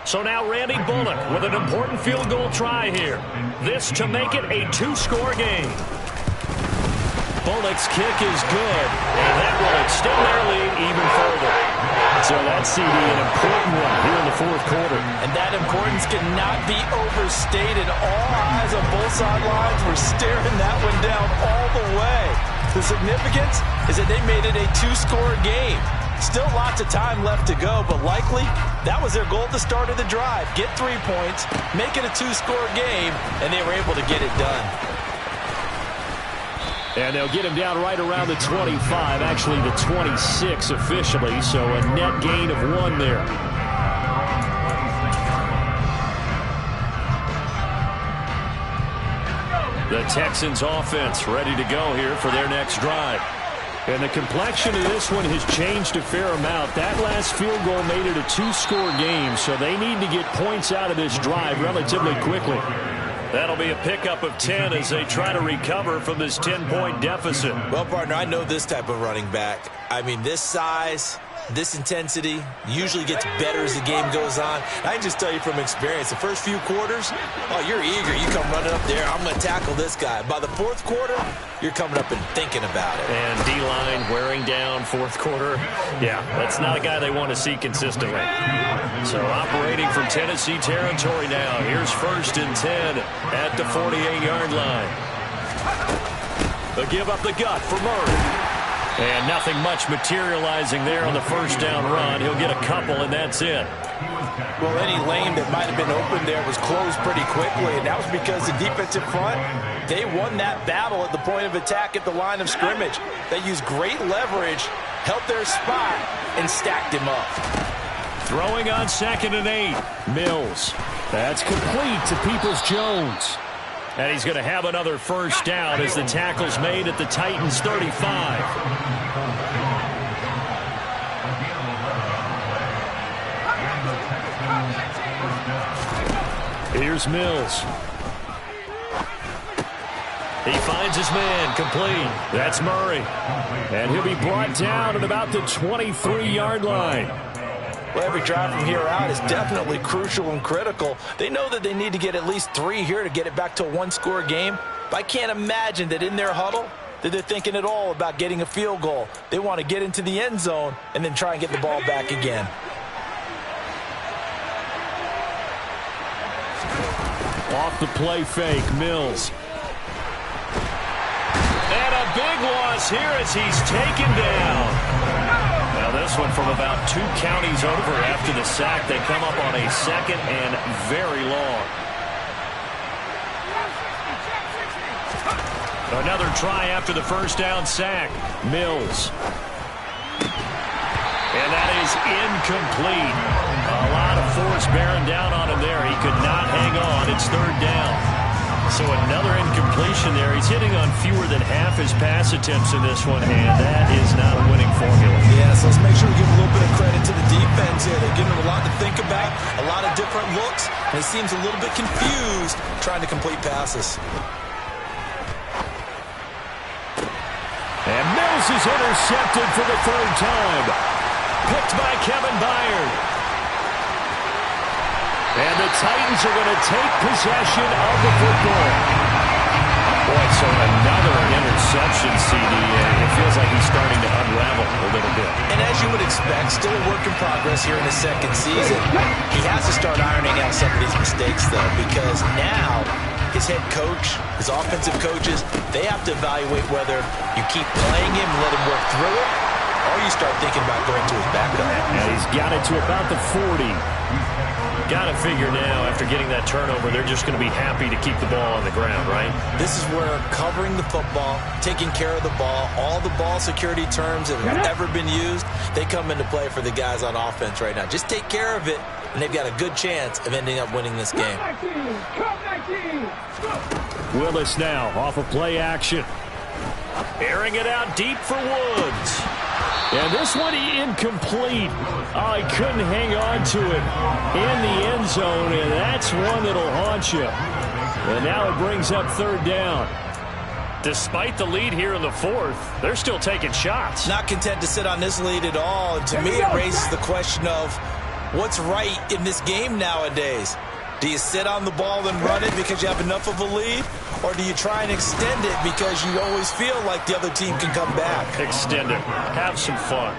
So now Randy Bullock with an important field goal try here. This to make it a 2-score game. Bullock's kick is good, and that will extend their lead even further. So that's, CD, an important one here in the 4th quarter. And that importance cannot be overstated. All eyes on both sidelines were staring that one down all the way. The significance is that they made it a 2-score game. Still lots of time left to go, but likely that was their goal at the start of the drive. Get 3 points, make it a 2-score game, and they were able to get it done. And they'll get him down right around the 25, actually the 26 officially, so a net gain of 1 there. The Texans offense ready to go here for their next drive. And the complexion of this one has changed a fair amount. That last field goal made it a 2-score game, so they need to get points out of this drive relatively quickly. That'll be a pickup of 10 as they try to recover from this 10-point deficit. Well, partner, I know this type of running back. I mean, this size, this intensity usually gets better as the game goes on. I can just tell you from experience, the first few quarters, oh, you're eager. You come running up there, I'm going to tackle this guy. By the 4th quarter, you're coming up and thinking about it. And D-line wearing down 4th quarter. Yeah, that's not a guy they want to see consistently. So operating from Tennessee territory now. Here's 1st and 10 at the 48-yard line. A give up the gut for Murray. And nothing much materializing there on the 1st down run. He'll get a couple, and that's it. Well, any lane that might have been open there was closed pretty quickly, and that was because the defensive front, they won that battle at the point of attack at the line of scrimmage. They used great leverage, held their spot, and stacked him up. Throwing on 2nd and 8. Mills. That's complete to Peoples-Jones. And he's going to have another 1st down as the tackle's made at the Titans' 35. Here's Mills. He finds his man, complete. That's Murray. And he'll be brought down at about the 23-yard line. Well, every drive from here out is definitely crucial and critical. They know that they need to get at least 3 here to get it back to a 1-score game. But I can't imagine that in their huddle that they're thinking at all about getting a field goal. They want to get into the end zone and then try and get the ball back again. Off the play fake, Mills. And a big loss here as he's taken down. Now this one from about 2 counties over after the sack. They come up on a 2nd and very long. Another try after the 1st down sack. Mills. And that is incomplete. A lot of force bearing down on him there. He could not hang on. It's 3rd down. So another incompletion there. He's hitting on fewer than half his pass attempts in this one, and that is not a winning formula. Yeah, so let's make sure we give a little bit of credit to the defense here. They're giving him a lot to think about, a lot of different looks, and he seems a little bit confused trying to complete passes. And Mills is intercepted for the 3rd time. Picked by Kevin Byard. And the Titans are going to take possession of the football. Boy, so another interception, CD. It feels like he's starting to unravel a little bit. And as you would expect, still a work in progress here in his 2nd season. He has to start ironing out some of these mistakes, though, because now his head coach, his offensive coaches, they have to evaluate whether you keep playing him, let him work through it, or you start thinking about going to his backup. And he's got it to about the 40. Got to figure now, after getting that turnover, they're just going to be happy to keep the ball on the ground, right? This is where covering the football, taking care of the ball, all the ball security terms that have ever been used, they come into play for the guys on offense right now. Just take care of it, and they've got a good chance of ending up winning this game. Willis now off of play action. Airing it out deep for Woods. And this one incomplete. Oh, he couldn't hang on to it in the end zone, and that's one that'll haunt you. And now it brings up third down. Despite the lead here in the fourth, they're still taking shots. Not content to sit on this lead at all. And to me, it raises the question of what's right in this game nowadays. Do you sit on the ball and run it because you have enough of a lead? Or do you try and extend it because you always feel like the other team can come back? Extend it. Have some fun.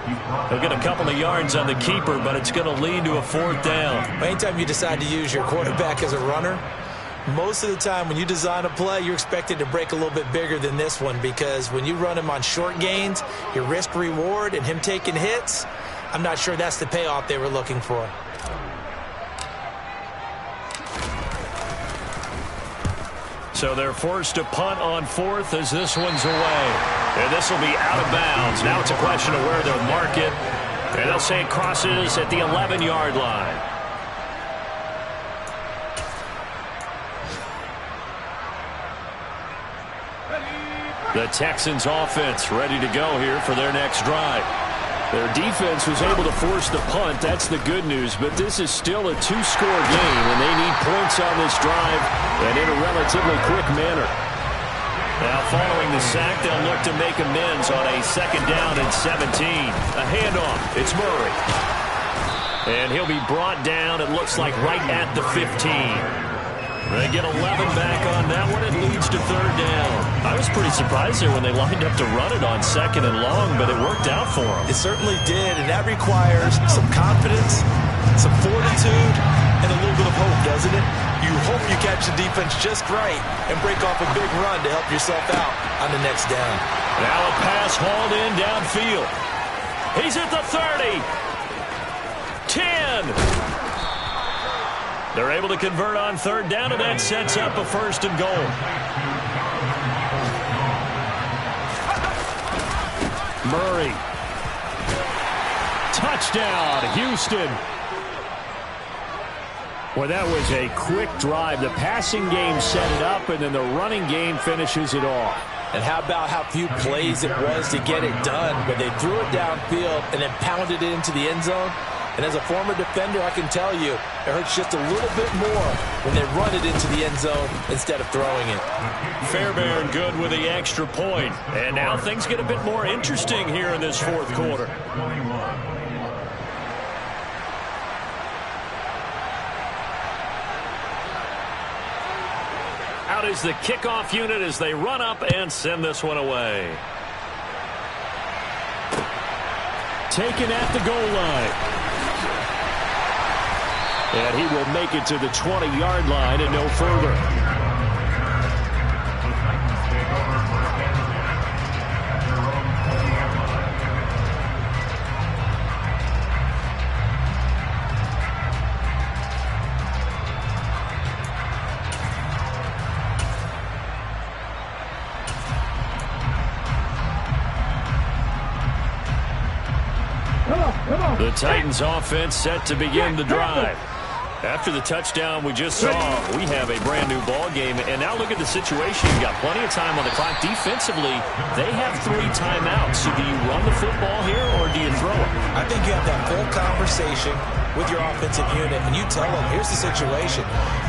They'll get a couple of yards on the keeper, but it's going to lead to a fourth down. Anytime you decide to use your quarterback as a runner, most of the time when you design a play, you're expected to break a little bit bigger than this one, because when you run him on short gains, your risk-reward and him taking hits, I'm not sure that's the payoff they were looking for. So they're forced to punt on fourth as this one's away. And this will be out of bounds. Now it's a question of where they'll mark it. And they'll say it crosses at the 11-yard line. The Texans offense ready to go here for their next drive. Their defense was able to force the punt. That's the good news. But this is still a two-score game, and they need points on this drive and in a relatively quick manner. Now, following the sack, they'll look to make amends on a second down and 17. A handoff. It's Murray. And he'll be brought down, it looks like, right at the 15. They get 11 back on that one. It leads to third down. I was pretty surprised there when they lined up to run it on second and long, but it worked out for them. It certainly did, and that requires some confidence, some fortitude, and a little bit of hope, doesn't it? You hope you catch the defense just right and break off a big run to help yourself out on the next down. Now a pass hauled in downfield. He's at the 30. 10. They're able to convert on third down, and that sets up a first and goal. Murray. Touchdown, Houston. Well, that was a quick drive. The passing game set it up, and then the running game finishes it off. And how about how few plays it was to get it done, but they threw it downfield and then pounded it into the end zone. And as a former defender, I can tell you, it hurts just a little bit more when they run it into the end zone instead of throwing it. Fairbairn good with the extra point. And now things get a bit more interesting here in this fourth quarter. Out is the kickoff unit as they run up and send this one away. Taken at the goal line. And he will make it to the 20-yard line and no further. The Titans offense set to begin the drive. After the touchdown we just saw, we have a brand new ball game. And now look at the situation. You've got plenty of time on the clock. Defensively, they have 3 timeouts. So do you run the football here or do you throw it? I think you have that full conversation with your offensive unit, and you tell them, here's the situation.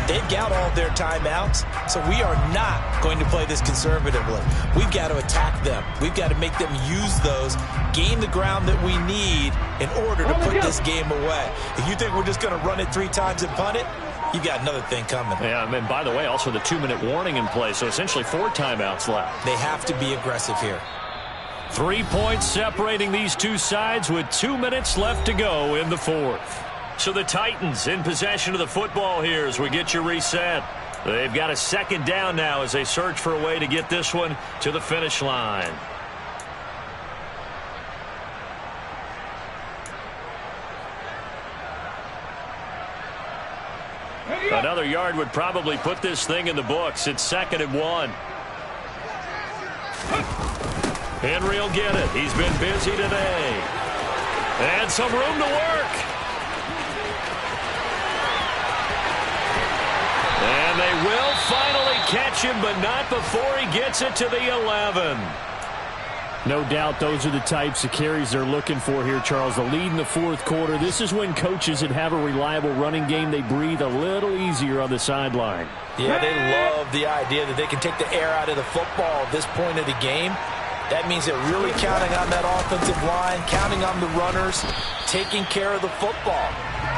They've got all their timeouts, so we are not going to play this conservatively. We've got to attack them. We've got to make them use those, gain the ground that we need in order to put this game away. If you think we're just going to run it 3 times and punt it, you've got another thing coming. Yeah, and by the way, also the 2-minute warning in play, so essentially 4 timeouts left. They have to be aggressive here. 3 points separating these two sides with 2 minutes left to go in the fourth. So the Titans in possession of the football here as we get you reset. They've got a second down now as they search for a way to get this one to the finish line. Another yard would probably put this thing in the books. It's 2nd and 1. Henry will get it. He's been busy today. And some room to work. And they will finally catch him, but not before he gets it to the 11. No doubt those are the types of carries they're looking for here, Charles. The lead in the 4th quarter. This is when coaches that have a reliable running game, they breathe a little easier on the sideline. Yeah, they love the idea that they can take the air out of the football at this point of the game. That means they're really counting on that offensive line, counting on the runners, taking care of the football.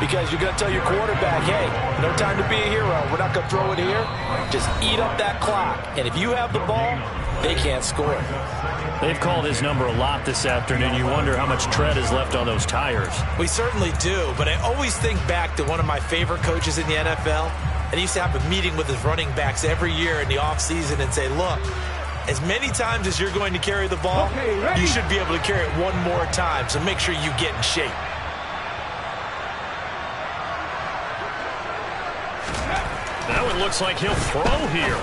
Because you're going to tell your quarterback, hey, no time to be a hero. We're not going to throw it here. Just eat up that clock. And if you have the ball, they can't score. They've called his number a lot this afternoon. You wonder how much tread is left on those tires. We certainly do, but I always think back to one of my favorite coaches in the NFL. And he used to have a meeting with his running backs every year in the offseason and say, look, as many times as you're going to carry the ball, you should be able to carry it one more time, so make sure you get in shape. That one looks like he'll throw here.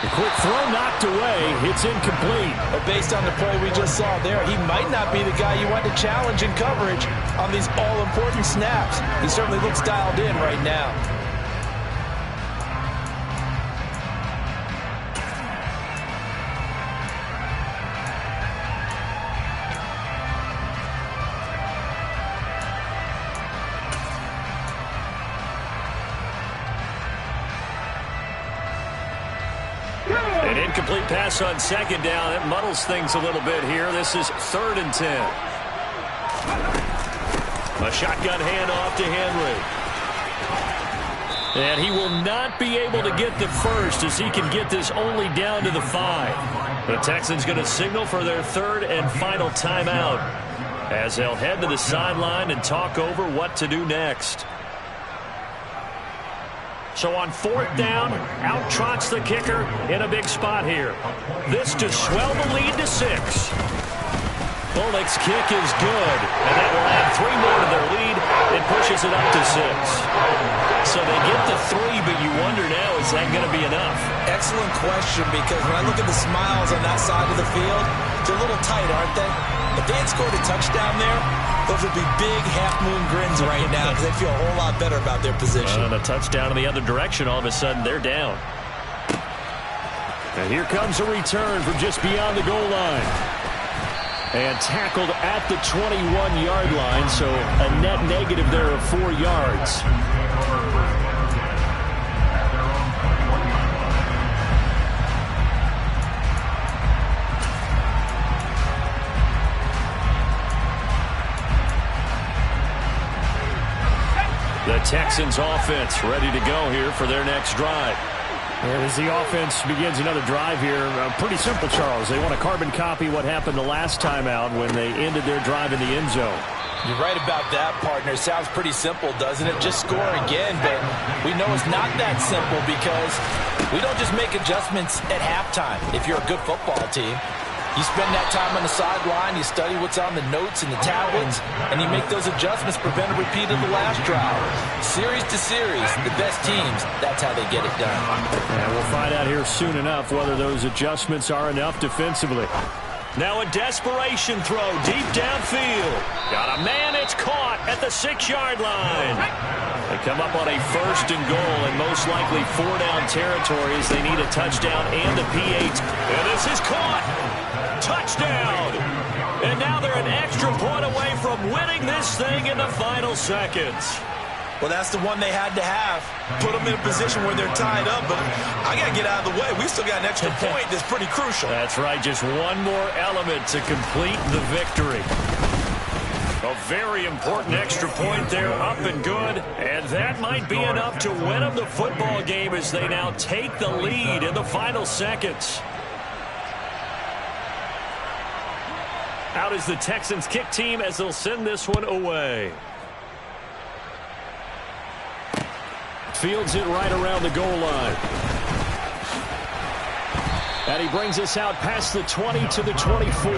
The quick throw knocked away. It's incomplete. But based on the play we just saw there, he might not be the guy you want to challenge in coverage on these all-important snaps. He certainly looks dialed in right now. An incomplete pass on 2nd down. That muddles things a little bit here. This is 3rd and 10. A shotgun handoff to Henry. And he will not be able to get the first as he can get this only down to the 5. The Texans going to signal for their 3rd and final timeout as they'll head to the sideline and talk over what to do next. So on 4th down, out trots the kicker in a big spot here. This to swell the lead to 6. Bullock's kick is good, and that will add 3 more to their lead and pushes it up to 6. So they get the 3, but you wonder now, is that going to be enough? Excellent question, because when I look at the smiles on that side of the field, they're a little tight, aren't they? If they had scored a touchdown there, those would be big half-moon grins right now because they feel a whole lot better about their position. And a touchdown in the other direction, all of a sudden, they're down. And here comes a return from just beyond the goal line. And tackled at the 21-yard line, so a net negative there of 4 yards. The Texans offense ready to go here for their next drive. And as the offense begins another drive here, pretty simple, Charles. They want to carbon copy what happened the last time out when they ended their drive in the end zone. You're right about that, partner. Sounds pretty simple, doesn't it? Just score again, but we know it's not that simple because we don't just make adjustments at halftime if you're a good football team. You spend that time on the sideline, you study what's on the notes and the tablets, and you make those adjustments, prevent a repeat of the last drive. Series to series, the best teams, that's how they get it done. And we'll find out here soon enough whether those adjustments are enough defensively. Now a desperation throw deep downfield. Got a man, it's caught at the 6-yard line. They come up on a 1st and goal and most likely 4-down territory as they need a touchdown and a P8. And this is caught. Touchdown! And now they're an extra point away from winning this thing in the final seconds. Well, that's the one they had to have. Put them in a position where they're tied up, but I got to get out of the way. We still got an extra point that's pretty crucial. That's right, just one more element to complete the victory. A very important extra point there, up and good, and that might be enough to win them the football game as they now take the lead in the final seconds. Out is the Texans kick team as they'll send this one away. Fields it right around the goal line. And he brings us out past the 20 to the 24.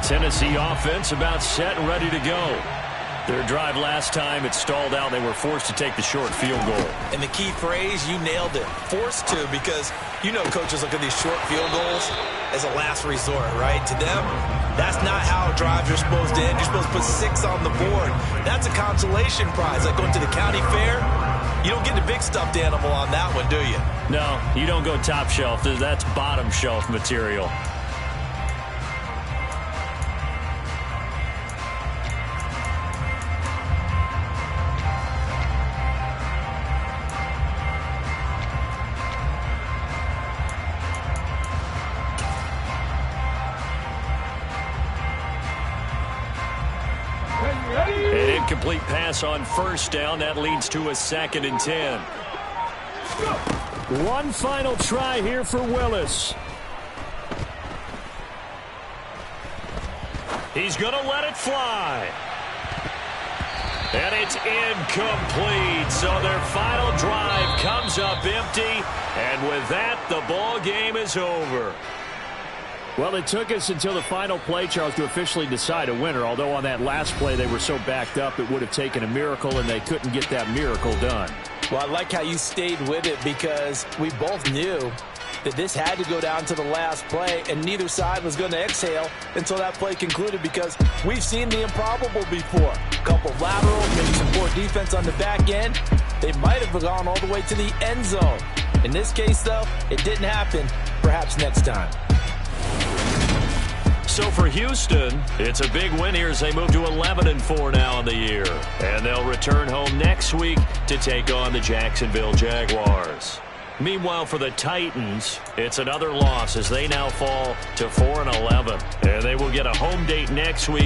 Tennessee offense about set and ready to go. Their drive last time, it stalled out. They were forced to take the short field goal. And the key phrase, you nailed it. Forced to, because you know coaches look at these short field goals as a last resort, right? To them, that's not how drives are supposed to end. You're supposed to put 6 on the board. That's a consolation prize. Like going to the county fair, you don't get the big stuffed animal on that one, do you? No, you don't go top shelf. That's bottom shelf material. An incomplete pass on first down. That leads to a 2nd and 10. One final try here for Willis. He's going to let it fly. And it's incomplete. So their final drive comes up empty. And with that, the ball game is over. Well, it took us until the final play, Charles, to officially decide a winner. Although on that last play they were so backed up it would have taken a miracle, and they couldn't get that miracle done. Well, I like how you stayed with it, because we both knew that this had to go down to the last play, and neither side was going to exhale until that play concluded, because we've seen the improbable before. A couple of laterals, maybe some poor defense on the back end. They might have gone all the way to the end zone. In this case, though, it didn't happen. Perhaps next time. So for Houston, it's a big win here as they move to 11-4 now in the year. And they'll return home next week to take on the Jacksonville Jaguars. Meanwhile, for the Titans, it's another loss as they now fall to 4-11. And they will get a home date next week